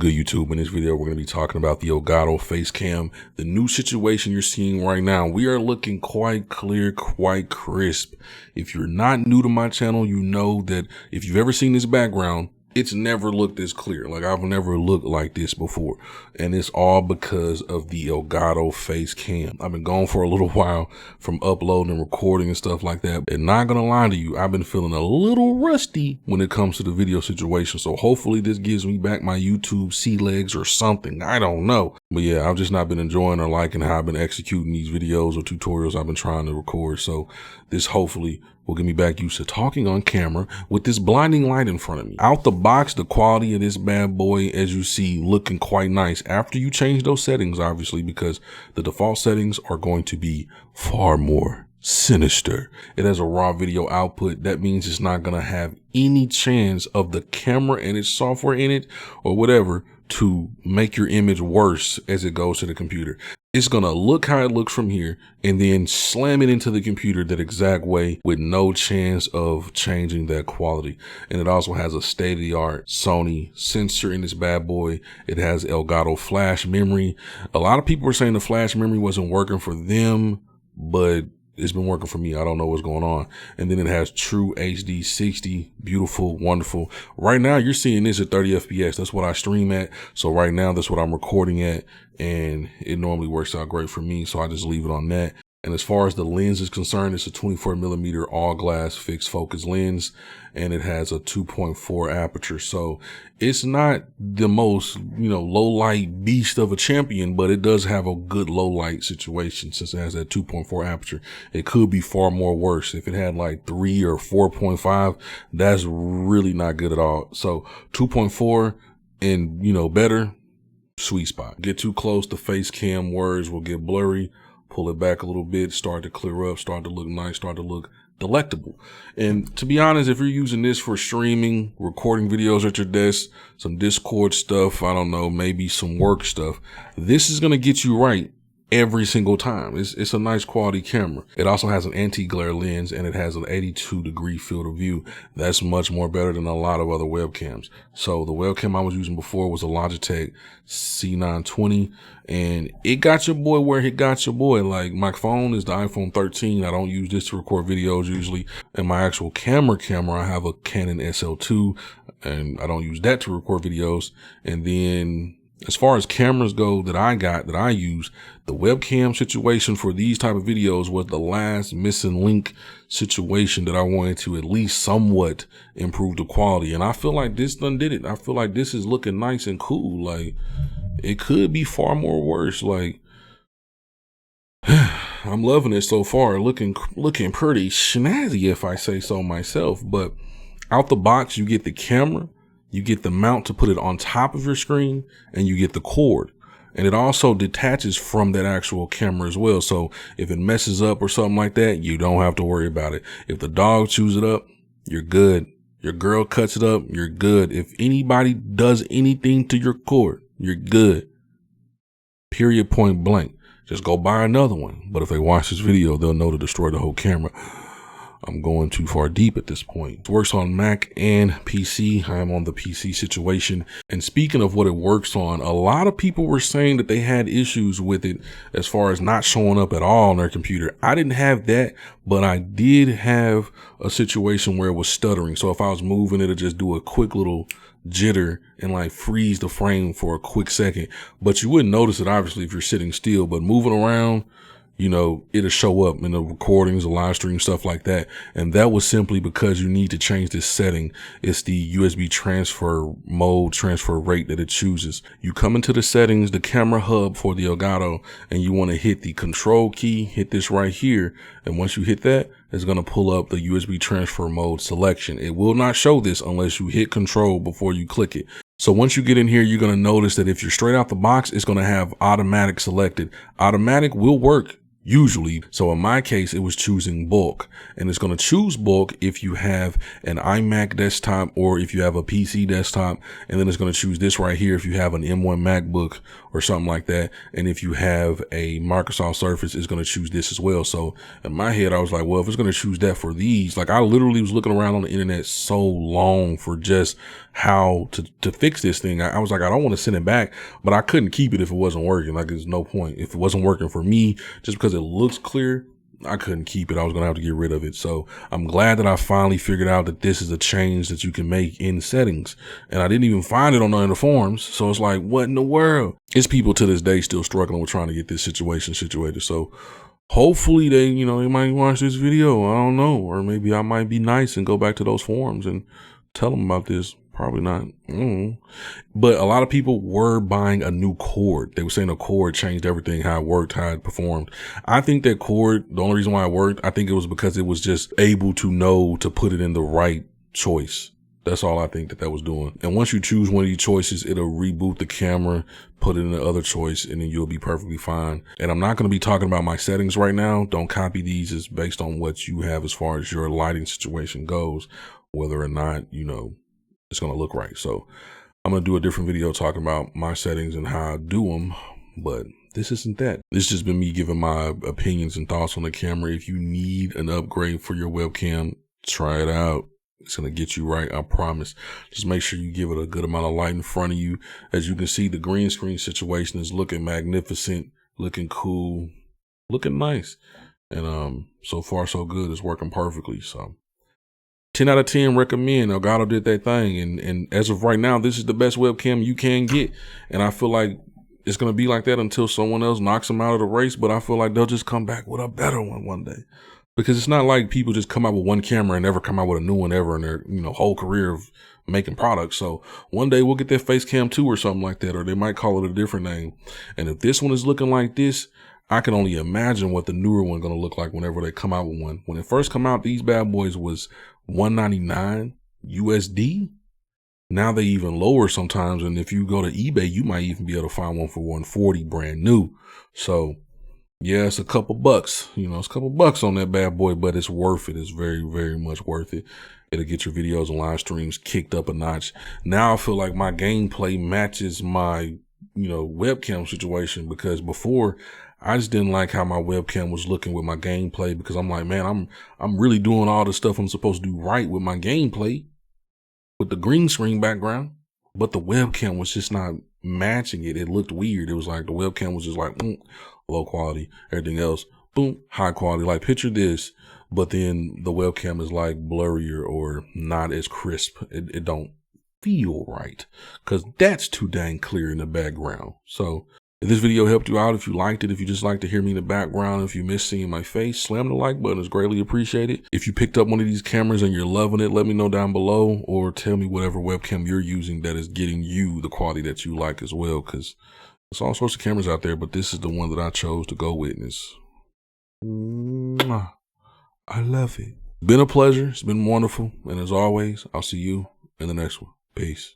good, YouTube? In this video, we're going to be talking about the Elgato Facecam, the new situation you're seeing right now. We are looking quite clear, quite crisp. If you're not new to my channel, you know that if you've ever seen this background, it's never looked this clear. Like, I've never looked like this before. And it's all because of the Elgato Facecam. I've been gone for a little while from uploading and recording and stuff like that. And not gonna lie to you, I've been feeling a little rusty when it comes to the video situation. So hopefully this gives me back my YouTube sea legs or something. I don't know. But yeah, I've just not been enjoying or liking how I've been executing these videos or tutorials I've been trying to record. So this hopefully will get me back used to talking on camera with this blinding light in front of me. Out the box, the quality of this bad boy, as you see, looking quite nice after you change those settings, obviously, because the default settings are going to be far more sinister. It has a raw video output. That means it's not going to have any chance of the camera and its software in it or whatever to make your image worse as it goes to the computer. It's going to look how it looks from here and then slam it into the computer that exact way with no chance of changing that quality. And it also has a state-of-the-art Sony sensor in this bad boy. It has Elgato flash memory. A lot of people were saying the flash memory wasn't working for them, but it's been working for me. I don't know what's going on. And then it has true HD 60, beautiful, wonderful. Right now you're seeing this at 30 FPS. That's what I stream at. So right now that's what I'm recording at, and it normally works out great for me. So I just leave it on that. And as far as the lens is concerned, it's a 24mm all glass fixed focus lens, and it has a 2.4 aperture. So it's not the most, low light beast of a champion, but it does have a good low light situation since it has that 2.4 aperture. It could be far more worse. If it had like 3 or 4.5, that's really not good at all. So 2.4 and, better, sweet spot. Get too close, the face cam words will get blurry. Pull it back a little bit, start to clear up, start to look nice, start to look delectable. And to be honest, if you're using this for streaming, recording videos at your desk, some Discord stuff, I don't know, maybe some work stuff, this is going to get you right every single time. It's a nice quality camera. It also has an anti-glare lens, and it has an 82-degree field of view. That's much more better than a lot of other webcams. So the webcam I was using before was a Logitech C920, and it got your boy where it got your boy. Like, my phone is the iPhone 13. I don't use this to record videos usually. And my actual camera, I have a Canon SL2, and I don't use that to record videos. And then as far as cameras go that I use, the webcam situation for these type of videos was the last missing link situation that I wanted to at least somewhat improve the quality. And I feel like this done did it. I feel like this is looking nice and cool. Like, it could be far more worse. Like, I'm loving it so far. Looking pretty snazzy, if I say so myself. But out the box, you get the camera, you get the mount to put it on top of your screen, and you get the cord. And it also detaches from that actual camera as well. So if it messes up or something like that, you don't have to worry about it. If the dog chews it up, you're good. Your girl cuts it up, you're good. If anybody does anything to your cord, you're good. Period, point blank. Just go buy another one. But if they watch this video, they'll know to destroy the whole camera. I'm going too far deep at this point. It works on Mac and PC. I am on the PC situation. And speaking of what it works on, a lot of people were saying that they had issues with it as far as not showing up at all on their computer. I didn't have that, but I did have a situation where it was stuttering. So if I was moving, it'll just do a quick little jitter and like freeze the frame for a quick second. But you wouldn't notice it obviously if you're sitting still, but moving around, it'll show up in the recordings, the live stream, stuff like that. And that was simply because you need to change this setting. It's the USB transfer mode, transfer rate that it chooses. You come into the settings, the camera hub for the Elgato, and you want to hit the control key, hit this right here. And once you hit that, it's going to pull up the USB transfer mode selection. It will not show this unless you hit control before you click it. So once you get in here, you're going to notice that if you're straight out the box, it's going to have automatic selected. Automatic will work usually. So in my case, it was choosing bulk, and it's going to choose bulk if you have an iMac desktop or if you have a PC desktop. And then it's going to choose this right here if you have an M1 MacBook or something like that. And if you have a Microsoft Surface, it's going to choose this as well. So in my head, I was like, well, if it's going to choose that for these, like I literally was looking around on the internet so long for just how to fix this thing. I was like, I don't want to send it back, but I couldn't keep it if it wasn't working. Like there's no point. If it wasn't working for me, just because it looks clear, I couldn't keep it. I was going to have to get rid of it. So I'm glad that I finally figured out that this is a change that you can make in settings. And I didn't even find it on none of the forums. So it's like, what in the world? It's people to this day still struggling with trying to get this situation situated. So hopefully they might watch this video. I don't know. Or maybe I might be nice and go back to those forums and tell them about this. Probably not. But a lot of people were buying a new cord. They were saying a cord changed everything, how it worked, how it performed. I think that cord, the only reason why it worked, I think it was because it was just able to know to put it in the right choice. That's all I think that was doing. And once you choose one of these choices, it'll reboot the camera, put it in the other choice, and then you'll be perfectly fine. And I'm not going to be talking about my settings right now. Don't copy these. It's based on what you have as far as your lighting situation goes, whether or not, it's going to look right. So I'm going to do a different video talking about my settings and how I do them, but this isn't that. This has just been me giving my opinions and thoughts on the camera. If you need an upgrade for your webcam, try it out. It's going to get you right. I promise. Just make sure you give it a good amount of light in front of you. As you can see, the green screen situation is looking magnificent, looking cool, looking nice. And so far so good. It's working perfectly. So 10 out of 10 recommend. Elgato did that thing. And as of right now, this is the best webcam you can get. And I feel like it's going to be like that until someone else knocks them out of the race. But I feel like they'll just come back with a better one day. Because it's not like people just come out with one camera and never come out with a new one ever in their whole career of making products. So one day we'll get that Facecam 2 or something like that, or they might call it a different name. And if this one is looking like this, I can only imagine what the newer one going to look like whenever they come out with one. When it first come out, these bad boys was $199 USD. Now they even lower sometimes. And if you go to eBay, you might even be able to find one for $140 brand new. So yeah, it's a couple bucks, it's a couple bucks on that bad boy, but it's worth it. It's very, very much worth it. It'll get your videos and live streams kicked up a notch. Now I feel like my gameplay matches my, webcam situation, because before I just didn't like how my webcam was looking with my gameplay, because I'm like, man, I'm really doing all the stuff I'm supposed to do right with my gameplay with the green screen background, but the webcam was just not matching it. It looked weird. It was like the webcam was just like low quality, everything else, boom, high quality. Like picture this, but then the webcam is like blurrier or not as crisp. It don't feel right because that's too dang clear in the background. So if this video helped you out, if you liked it, if you just like to hear me in the background, if you miss seeing my face, slam the like button. It's greatly appreciated. If you picked up one of these cameras and you're loving it, let me know down below, or tell me whatever webcam you're using that is getting you the quality that you like as well, because there's all sorts of cameras out there, but this is the one that I chose to go with. I love it. Been a pleasure. It's been wonderful. And as always, I'll see you in the next one. Peace.